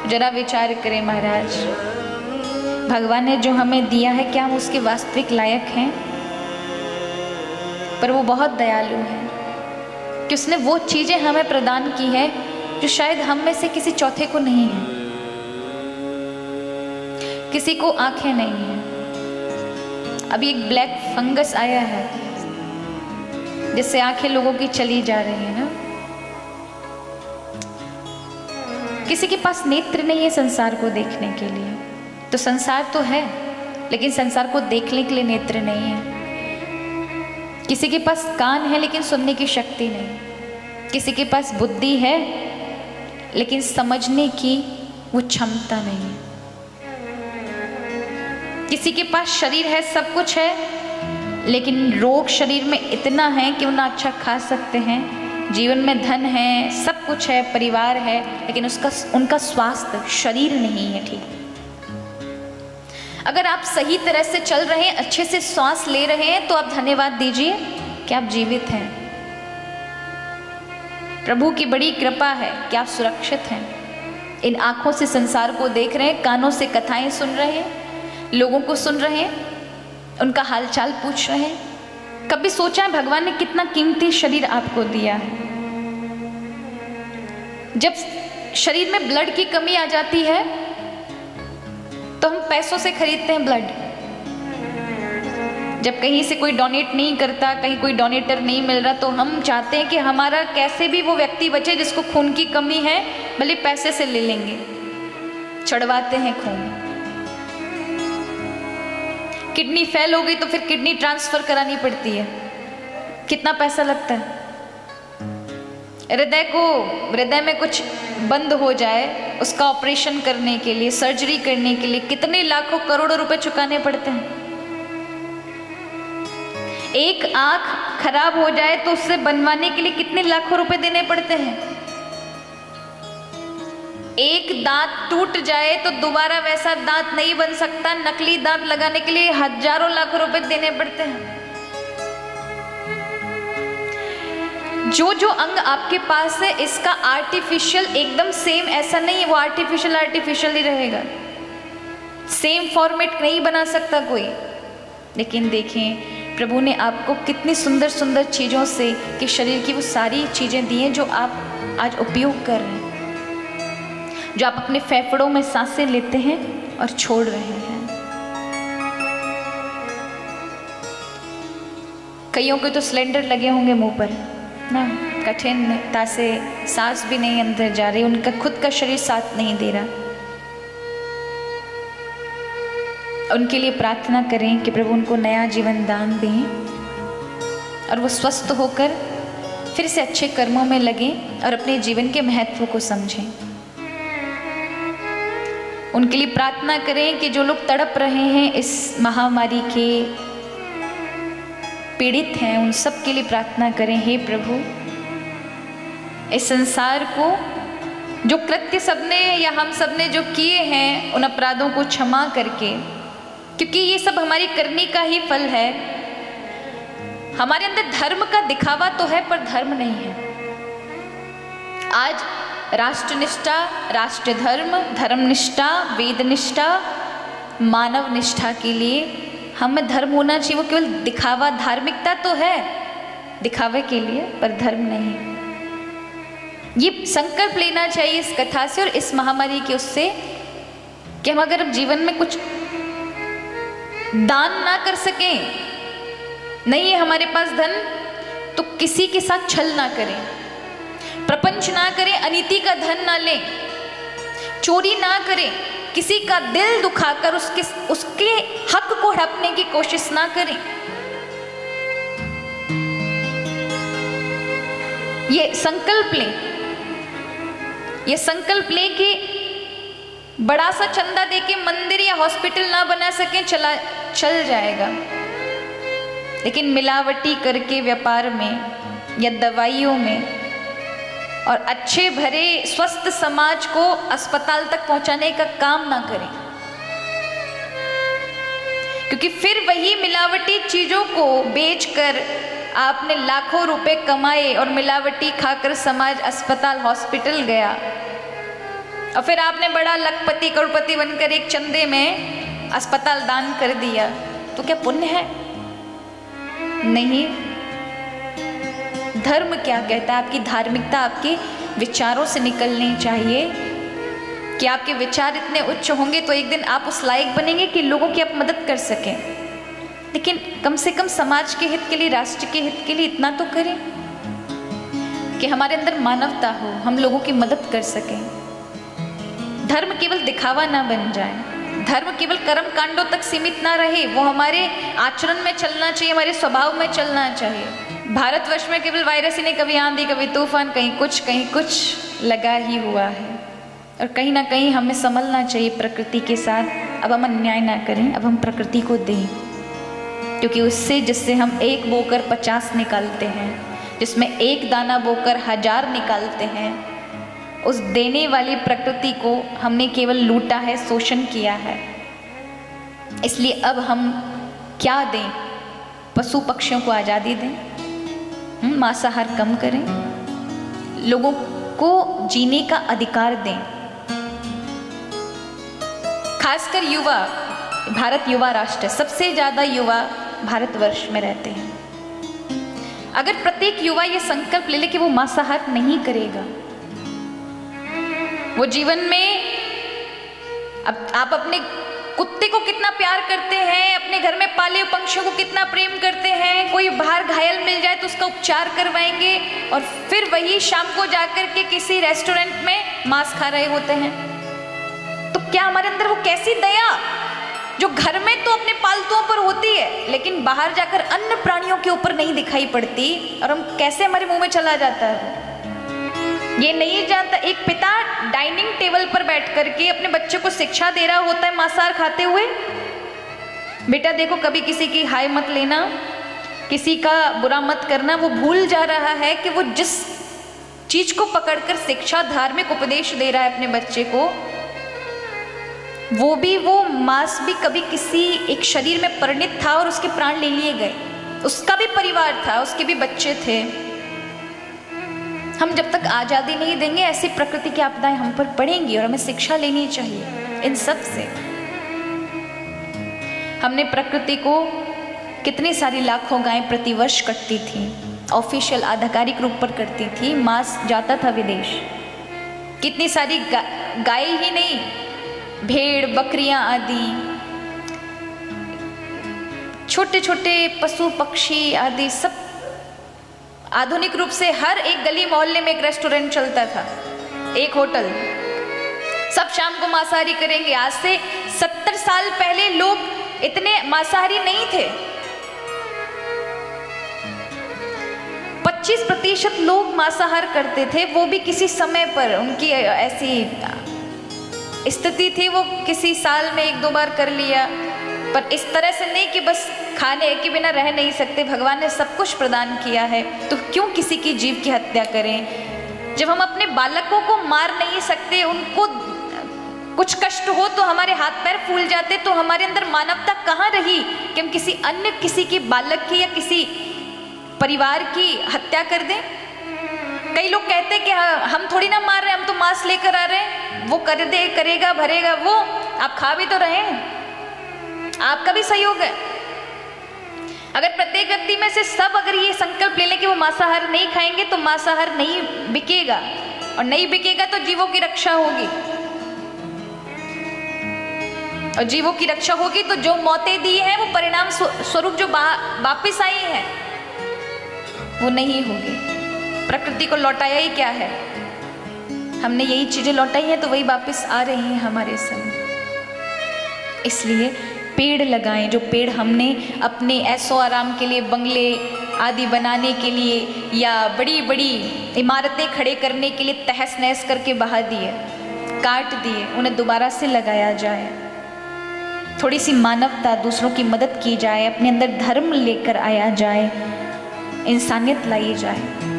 जरा विचार करें महाराज, भगवान ने जो हमें दिया है क्या हम उसके वास्तविक लायक हैं? पर वो बहुत दयालु है कि उसने वो चीज़ें हमें प्रदान की है जो शायद हम में से किसी चौथे को नहीं है। किसी को आंखें नहीं है। अभी एक ब्लैक फंगस आया है जिससे आंखें लोगों की चली जा रही है ना। किसी के पास नेत्र नहीं है संसार को देखने के लिए, तो संसार तो है लेकिन संसार को देखने के लिए नेत्र नहीं है। किसी के पास कान है लेकिन सुनने की शक्ति नहीं। किसी के पास बुद्धि है लेकिन समझने की वो क्षमता नहीं है। किसी के पास शरीर है, सब कुछ है, लेकिन रोग शरीर में इतना है कि वो ना अच्छा खा सकते हैं, जीवन में धन है, सब कुछ है, परिवार है, लेकिन उनका स्वास्थ्य शरीर नहीं है ठीक। अगर आप सही तरह से चल रहे हैं, अच्छे से श्वास ले रहे हैं, तो आप धन्यवाद दीजिए कि आप जीवित हैं। प्रभु की बड़ी कृपा है कि आप सुरक्षित हैं। इन आंखों से संसार को देख रहे हैं, कानों से कथाएं सुन रहे हैं, लोगों को सुन रहे हैं, उनका हालचाल पूछ रहे हैं। कभी सोचा है भगवान ने कितना कीमती शरीर आपको दिया है? जब शरीर में ब्लड की कमी आ जाती है तो हम पैसों से खरीदते हैं ब्लड। जब कहीं से कोई डोनेट नहीं करता, कहीं कोई डोनेटर नहीं मिल रहा, तो हम चाहते हैं कि हमारा कैसे भी वो व्यक्ति बचे जिसको खून की कमी है, भले पैसे से ले लेंगे, चढ़वाते हैं खून। किडनी फेल हो गई तो फिर किडनी ट्रांसफर करानी पड़ती है, कितना पैसा लगता है। हृदय में कुछ बंद हो जाए, उसका ऑपरेशन करने के लिए, सर्जरी करने के लिए कितने लाखों करोड़ों रुपए चुकाने पड़ते हैं। एक आंख खराब हो जाए तो उससे बनवाने के लिए कितने लाखों रुपए देने पड़ते हैं। एक दांत टूट जाए तो दोबारा वैसा दांत नहीं बन सकता, नकली दांत लगाने के लिए हजारों लाखों रुपए देने पड़ते हैं। जो जो अंग आपके पास है इसका आर्टिफिशियल एकदम सेम ऐसा नहीं है, वो आर्टिफिशियल ही रहेगा, सेम फॉर्मेट नहीं बना सकता कोई। लेकिन देखें प्रभु ने आपको कितनी सुंदर सुंदर चीज़ों से कि शरीर की वो सारी चीज़ें दी हैं जो आप आज उपयोग कर रहे हैं, जो आप अपने फेफड़ों में सांसें लेते हैं और छोड़ रहे हैं। कईयों के तो सिलेंडर लगे होंगे मुंह पर ना, कठिनता से सांस भी नहीं अंदर जा रही, उनका खुद का शरीर साथ नहीं दे रहा। उनके लिए प्रार्थना करें कि प्रभु उनको नया जीवन दान दें और वो स्वस्थ होकर फिर से अच्छे कर्मों में लगें और अपने जीवन के महत्व को समझें। उनके लिए प्रार्थना करें कि जो लोग तड़प रहे हैं, इस महामारी के पीड़ित हैं, उन सब के लिए प्रार्थना करें। हे प्रभु, इस संसार को जो कृत्य सबने या हम सबने जो किए हैं, उन अपराधों को क्षमा करके, क्योंकि ये सब हमारी करनी का ही फल है। हमारे अंदर धर्म का दिखावा तो है पर धर्म नहीं है। आज राष्ट्रनिष्ठा, राष्ट्र धर्म, धर्मनिष्ठा, वेदनिष्ठा, मानव निष्ठा के लिए हमें धर्म होना चाहिए। वो केवल दिखावा, धार्मिकता तो है दिखावे के लिए पर धर्म नहीं। ये संकल्प लेना चाहिए इस कथा से और इस महामारी के उससे कि हम अगर जीवन में कुछ दान ना कर सकें, नहीं है हमारे पास धन, तो किसी के साथ छल ना करें, प्रपंच ना करें, अनीति का धन ना लें, चोरी ना करें, किसी का दिल दुखाकर उसके हक को हड़पने की कोशिश ना करें। ये संकल्प लें, ये संकल्प लें कि बड़ा सा चंदा देके मंदिर या हॉस्पिटल ना बना सकें, चल जाएगा, लेकिन मिलावटी करके व्यापार में या दवाइयों में और अच्छे भरे स्वस्थ समाज को अस्पताल तक पहुंचाने का काम ना करें, क्योंकि फिर वही मिलावटी चीजों को बेचकर आपने लाखों रुपए कमाए और मिलावटी खाकर समाज अस्पताल हॉस्पिटल गया और फिर आपने बड़ा लखपति करोड़पति बनकर एक चंदे में अस्पताल दान कर दिया, तो क्या पुण्य है? नहीं। धर्म क्या कहता है? आपकी धार्मिकता आपके विचारों से निकलनी चाहिए कि आपके विचार इतने उच्च होंगे तो एक दिन आप उस लायक बनेंगे कि लोगों की आप मदद कर सकें। लेकिन कम से कम समाज के हित के लिए, राष्ट्र के हित के लिए इतना तो करें कि हमारे अंदर मानवता हो, हम लोगों की मदद कर सकें। धर्म केवल दिखावा ना बन जाए, धर्म केवल कर्म कांडों तक सीमित ना रहे, वो हमारे आचरण में चलना चाहिए, हमारे स्वभाव में चलना चाहिए। भारतवर्ष में केवल वायरस ही नहीं, कभी आंधी कभी तूफान, कहीं कुछ लगा ही हुआ है। और कहीं ना कहीं हमें संभलना चाहिए प्रकृति के साथ। अब हम अन्याय ना करें, अब हम प्रकृति को दें, क्योंकि उससे जिससे हम एक बोकर 50 निकालते हैं, जिसमें एक दाना बोकर 1000 निकालते हैं, उस देने वाली प्रकृति को हमने केवल लूटा है, शोषण किया है। इसलिए अब हम क्या दें? पशु पक्षियों को आज़ादी दें, मांसाहार कम करें, लोगों को जीने का अधिकार दें। खासकर युवा, भारत युवा राष्ट्र है, सबसे ज़्यादा युवा भारतवर्ष में रहते हैं। अगर प्रत्येक युवा ये संकल्प ले ले कि वो मांसाहार नहीं करेगा, वो जीवन में, अब आप अपने कुत्ते को कितना प्यार करते हैं, अपने घर में पाले पंछियों को कितना प्रेम करते हैं, कोई बाहर घायल मिल जाए तो उसका उपचार करवाएंगे, और फिर वही शाम को जाकर के किसी रेस्टोरेंट में मांस खा रहे होते हैं। तो क्या हमारे अंदर वो कैसी दया जो घर में तो अपने पालतुओं पर होती है लेकिन बाहर जाकर अन्य प्राणियों के ऊपर नहीं दिखाई पड़ती, और हम कैसे, हमारे मुंह में चला जाता है ये नहीं जानता। एक पिता डाइनिंग टेबल पर बैठ करके अपने बच्चे को शिक्षा दे रहा होता है मांसाहार खाते हुए, बेटा देखो कभी किसी की हाय मत लेना, किसी का बुरा मत करना। वो भूल जा रहा है कि वो जिस चीज को पकड़कर शिक्षा, धार्मिक उपदेश दे रहा है अपने बच्चे को, वो मांस भी कभी किसी एक शरीर में परिणित था और उसके प्राण ले लिए गए। उसका भी परिवार था, उसके भी बच्चे थे। हम जब तक आज़ादी नहीं देंगे ऐसी प्रकृति की आपदाएं हम पर पड़ेंगी, और हमें शिक्षा लेनी चाहिए इन सब से। हमने प्रकृति को, कितनी सारी लाखों गायें प्रतिवर्ष कटती थी, ऑफिशियल आधिकारिक रूप पर करती थी, मांस जाता था विदेश। कितनी सारी गाय ही नहीं, भेड़ बकरियां आदि, छोटे छोटे पशु पक्षी आदि सब, आधुनिक रूप से हर एक गली मोहल्ले में एक रेस्टोरेंट चलता था, एक होटल, सब शाम को मांसाहारी करेंगे। आज से 70 साल पहले लोग इतने मांसाहारी नहीं थे। 25% लोग मांसाहार करते थे, वो भी किसी समय पर, उनकी ऐसी स्थिति थी, वो किसी साल में 1-2 बार कर लिया, पर इस तरह से नहीं कि बस खाने के बिना रह नहीं सकते। भगवान ने सब कुछ प्रदान किया है, तो क्यों किसी की जीव की हत्या करें? जब हम अपने बालकों को मार नहीं सकते, उनको कुछ कष्ट हो तो हमारे हाथ पैर फूल जाते, तो हमारे अंदर मानवता कहाँ रही कि हम किसी की बालक की या किसी परिवार की हत्या कर दें? कई लोग कहते हैं कि हम थोड़ी ना मार रहे, हम तो मांस लेकर आ रहे हैं, वो करेगा भरेगा, वो आप खा भी तो रहे हैं, आपका भी सहयोग है। अगर प्रत्येक व्यक्ति में से सब अगर ये संकल्प ले लें कि वो मांसाहार नहीं खाएंगे, तो मांसाहार नहीं बिकेगा, और नहीं बिकेगा तो जीवों की रक्षा होगी, और जीवों की रक्षा होगी तो जो मौतें दी हैं वो परिणाम स्वरूप जो वापिस आई हैं वो नहीं होगी। प्रकृति को लौटाया ही क्या है? हमने यही चीजें लौटाई हैं, तो वही वापस आ रही हैं हमारे सामने। इसलिए पेड़ लगाएं, जो पेड़ हमने अपने ऐशो आराम के लिए, बंगले आदि बनाने के लिए या बड़ी बड़ी इमारतें खड़े करने के लिए तहस नहस करके बहा दिए, काट दिए, उन्हें दोबारा से लगाया जाए। थोड़ी सी मानवता, दूसरों की मदद की जाए, अपने अंदर धर्म लेकर आया जाए, इंसानियत लाई जाए।